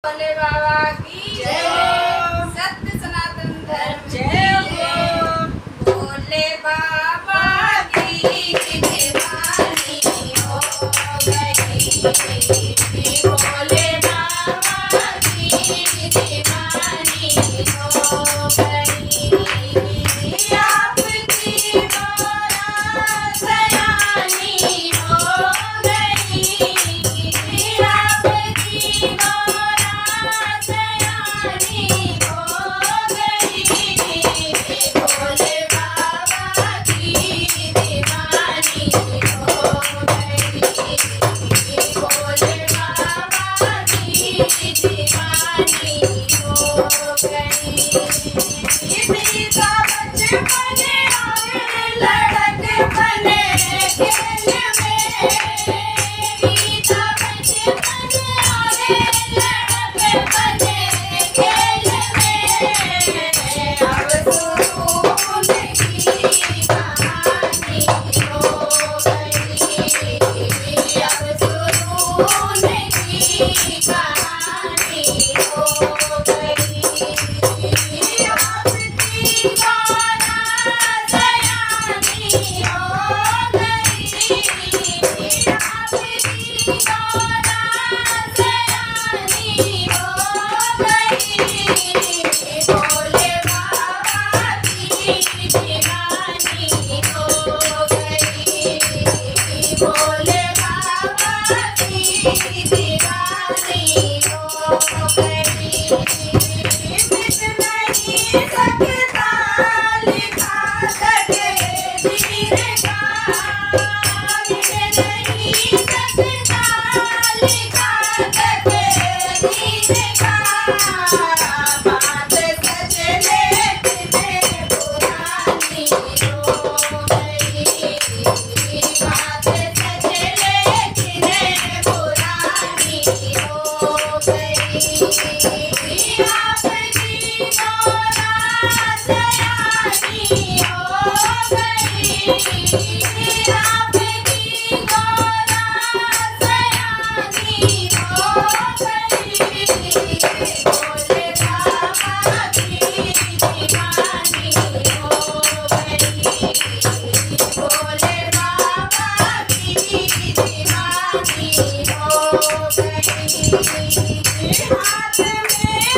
भोले बाबा की जय हो। सत्य सनातन धर्म जय हो। भोले बाबा की दीवानी हो गई। भोले बाबा की दीवानी हो गई। आपकी मोरा सयानी हो गई। आपकी मोरा सयानी हो गई। भोले बाबा की दीवानी हो गई। भोले बाबा की दीवानी हो गई। बीता बचपन और लड़कपन खेल में। बीता बचपन और लड़कपन खेल में। अब सुकून की कहानी हो गई। अब सुकून की कहानी हो गई। आपकी मोरा सयानी हो गई। आपकी मोरा सयानी हो गई। भोले बाबा की दीवानी हो गई। भोले बाबा की दीवानी हो गई। मिट नहीं सकता लिखा तकदीर का। मिट नहीं सकता लिखा तकदीर का। बात सच लेकिन पुरानी हो गई। बात सच लेकिन पुरानी हो गई। आपकी मोरा सयानी हो गई। आपकी मोरा सयानी हो गई। भोले बाबा की दीवानी हो गई। भोले बाबा की दीवानी हो गई। हाथ में